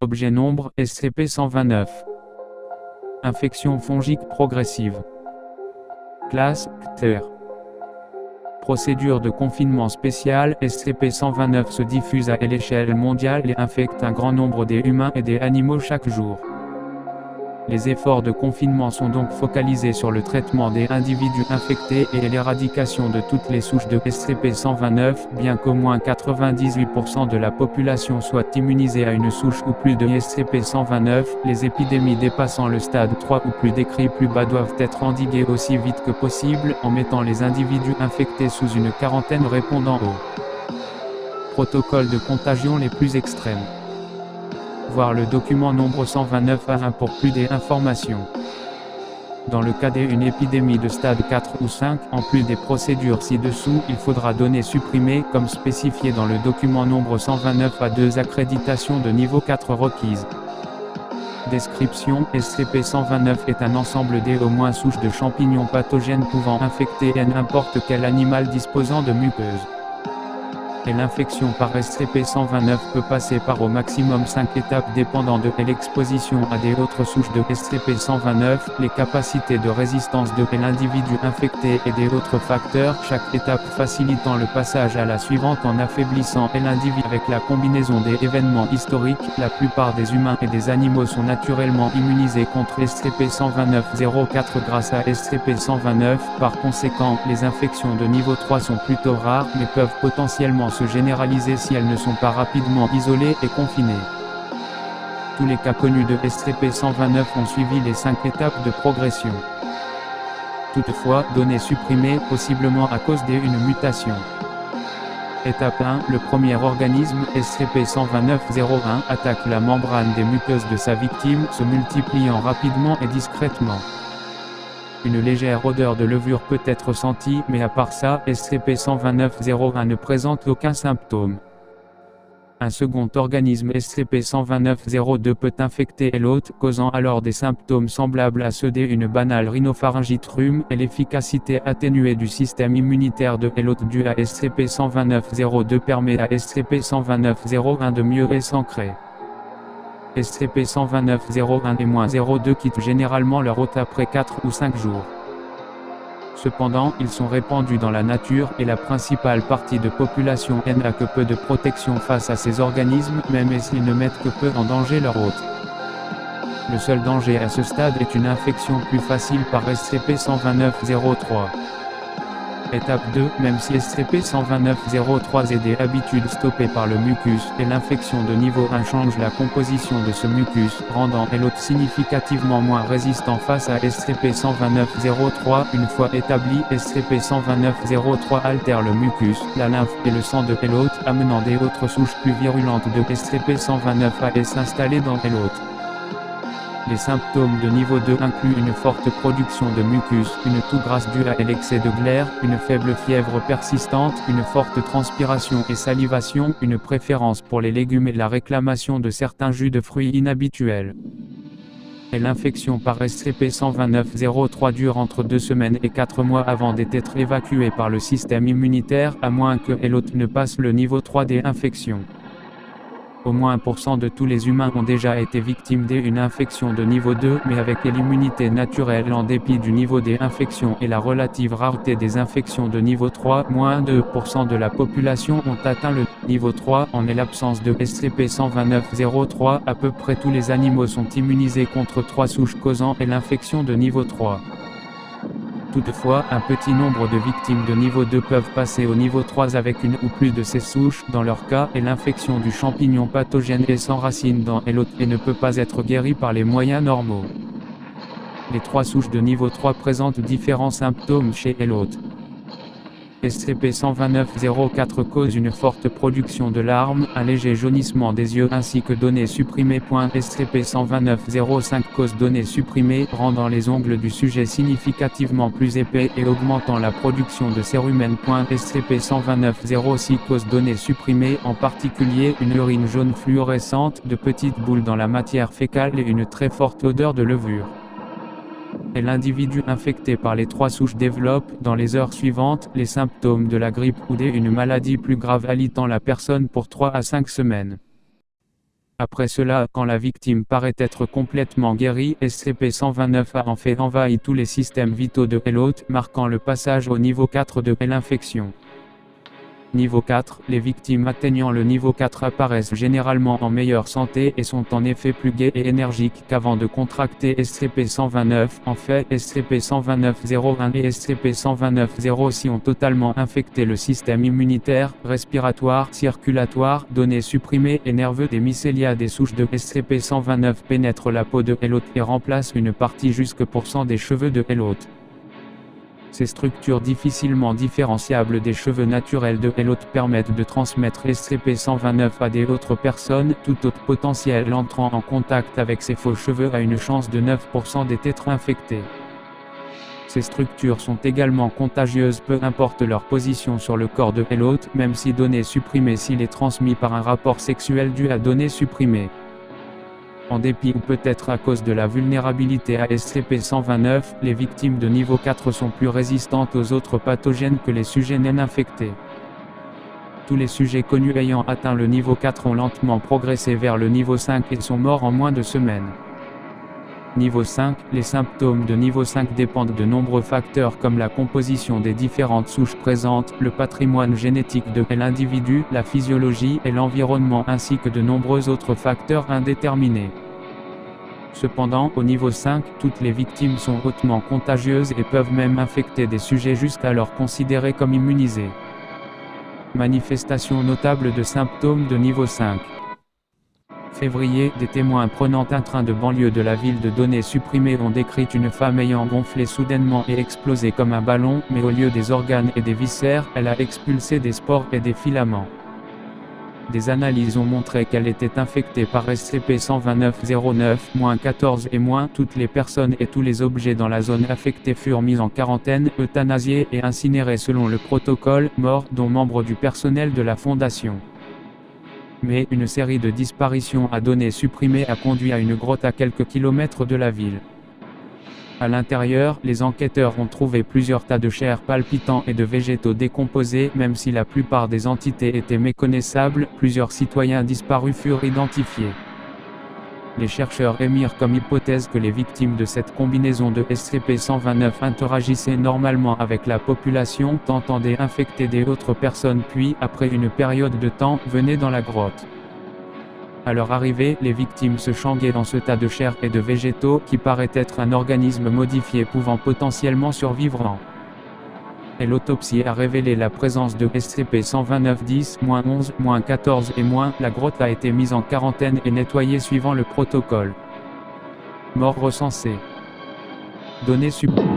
objet nombre, SCP-129. Infection fongique progressive. Classe, CTER. Procédure de confinement spéciale, SCP-129 se diffuse à l'échelle mondiale et infecte un grand nombre des humains et des animaux chaque jour. Les efforts de confinement sont donc focalisés sur le traitement des individus infectés et l'éradication de toutes les souches de SCP-129, bien qu'au moins 98% de la population soit immunisée à une souche ou plus de SCP-129, les épidémies dépassant le stade 3 ou plus décrit plus bas doivent être endiguées aussi vite que possible, en mettant les individus infectés sous une quarantaine répondant aux protocoles de contagion les plus extrêmes. Voir le document nombre 129A1 pour plus d'informations. Dans le cas d'une épidémie de stade 4 ou 5, en plus des procédures ci-dessous, il faudra donner supprimer, comme spécifié dans le document nombre 129A2 accréditation de niveau 4 requise. Description: SCP-129 est un ensemble des au moins souches de champignons pathogènes pouvant infecter n'importe quel animal disposant de muqueuses. Et l'infection par SCP-129 peut passer par au maximum 5 étapes dépendant de l'exposition à des autres souches de SCP-129, les capacités de résistance de l'individu infecté et des autres facteurs, chaque étape facilitant le passage à la suivante en affaiblissant l'individu avec la combinaison des événements historiques. La plupart des humains et des animaux sont naturellement immunisés contre SCP-129-04 grâce à SCP-129, par conséquent, les infections de niveau 3 sont plutôt rares mais peuvent potentiellement se généraliser si elles ne sont pas rapidement isolées et confinées. Tous les cas connus de SCP-129 ont suivi les 5 étapes de progression. Toutefois, données supprimées, possiblement à cause d'une mutation. Étape 1. Le premier organisme, SCP-129-01, attaque la membrane des muqueuses de sa victime, se multipliant rapidement et discrètement. Une légère odeur de levure peut être sentie, mais à part ça, SCP-129-01 ne présente aucun symptôme. Un second organisme SCP-129-02 peut infecter l'hôte, causant alors des symptômes semblables à ceux d'une banale rhinopharyngite rhume, et l'efficacité atténuée du système immunitaire de l'hôte due à SCP-129-02 permet à SCP-129-01 de mieux s'ancrer. SCP-129-01 et -02 quittent généralement leur hôte après 4 ou 5 jours. Cependant, ils sont répandus dans la nature, et la principale partie de population n'a que peu de protection face à ces organismes, même s'ils ne mettent que peu en danger leur hôte. Le seul danger à ce stade est une infection plus facile par SCP-129-03. Étape 2, même si SCP-129-03 est des habitudes stoppées par le mucus, et l'infection de niveau 1 change la composition de ce mucus, rendant l'hôte significativement moins résistant face à SCP-129-03. Une fois établi, SCP-129-03 altère le mucus, la lymphe et le sang de l'hôte, amenant des autres souches plus virulentes de SCP-129 à s'installer dans l'hôte. Les symptômes de niveau 2 incluent une forte production de mucus, une toux grasse due à l'excès de glaire, une faible fièvre persistante, une forte transpiration et salivation, une préférence pour les légumes et la réclamation de certains jus de fruits inhabituels. Et l'infection par SCP-129-03 dure entre 2 semaines et 4 mois avant d'être évacuée par le système immunitaire, à moins que l'hôte ne passe le niveau 3 des infections. Au moins 1% de tous les humains ont déjà été victimes d'une infection de niveau 2, mais avec l'immunité naturelle en dépit du niveau des infections et la relative rareté des infections de niveau 3, moins 2% de la population ont atteint le niveau 3. En l'absence de SCP-129-03, à peu près tous les animaux sont immunisés contre 3 souches causant l'infection de niveau 3. Toutefois, un petit nombre de victimes de niveau 2 peuvent passer au niveau 3 avec une ou plus de ces souches. Dans leur cas, l'infection du champignon pathogène s'enracine dans l'hôte et ne peut pas être guérie par les moyens normaux. Les 3 souches de niveau 3 présentent différents symptômes chez l'hôte. SCP-129-04 cause une forte production de larmes, un léger jaunissement des yeux ainsi que données supprimées. SCP-129-05 cause données supprimées, rendant les ongles du sujet significativement plus épais et augmentant la production de cérumen. SCP-129-06 cause données supprimées, en particulier une urine jaune fluorescente, de petites boules dans la matière fécale et une très forte odeur de levure. Et l'individu infecté par les 3 souches développe, dans les heures suivantes, les symptômes de la grippe ou d'une maladie plus grave alitant la personne pour 3 à 5 semaines. Après cela, quand la victime paraît être complètement guérie, SCP-129 a en fait envahi tous les systèmes vitaux de l'hôte, marquant le passage au niveau 4 de l'infection. Niveau 4, les victimes atteignant le niveau 4 apparaissent généralement en meilleure santé et sont en effet plus gaies et énergiques qu'avant de contracter SCP-129. En fait, SCP-129-01 et SCP-129-06 ont totalement infecté le système immunitaire, respiratoire, circulatoire, données supprimées et nerveux des mycélias des souches de SCP-129 pénètrent la peau de l'hôte et remplacent une partie jusque pour cent des cheveux de l'hôte. Ces structures difficilement différenciables des cheveux naturels de l'hôte permettent de transmettre SCP-129 à des autres personnes. Tout autre potentiel entrant en contact avec ces faux cheveux a une chance de 9% d'être infecté. Ces structures sont également contagieuses peu importe leur position sur le corps de l'hôte, même si données supprimées s'il est transmis par un rapport sexuel dû à données supprimées. En dépit ou peut-être à cause de la vulnérabilité à SCP-129, les victimes de niveau 4 sont plus résistantes aux autres pathogènes que les sujets non infectés. Tous les sujets connus ayant atteint le niveau 4 ont lentement progressé vers le niveau 5 et sont morts en moins de semaines. Niveau 5, les symptômes de niveau 5 dépendent de nombreux facteurs comme la composition des différentes souches présentes, le patrimoine génétique de l'individu, la physiologie et l'environnement ainsi que de nombreux autres facteurs indéterminés. Cependant, au niveau 5, toutes les victimes sont hautement contagieuses et peuvent même infecter des sujets jusqu'alors considérés comme immunisés. Manifestations notables de symptômes de niveau 5. Février, des témoins prenant un train de banlieue de la ville de données supprimées ont décrit une femme ayant gonflé soudainement et explosé comme un ballon, mais au lieu des organes et des viscères, elle a expulsé des spores et des filaments. Des analyses ont montré qu'elle était infectée par SCP-129-09-14 et toutes les personnes et tous les objets dans la zone affectée furent mis en quarantaine, euthanasiés et incinérés selon le protocole, morts, dont membres du personnel de la Fondation. Mais une série de disparitions à données supprimées a conduit à une grotte à quelques kilomètres de la ville. À l'intérieur, les enquêteurs ont trouvé plusieurs tas de chair palpitants et de végétaux décomposés. Même si la plupart des entités étaient méconnaissables, plusieurs citoyens disparus furent identifiés. Les chercheurs émirent comme hypothèse que les victimes de cette combinaison de SCP-129 interagissaient normalement avec la population, tentant d'infecter des autres personnes puis, après une période de temps, venaient dans la grotte. À leur arrivée, les victimes se changuaient dans ce tas de chair et de végétaux qui paraît être un organisme modifié pouvant potentiellement survivre en. Et l'autopsie a révélé la présence de SCP-129-10-11-14 et la grotte a été mise en quarantaine et nettoyée suivant le protocole. Morts recensés. Données supprimées.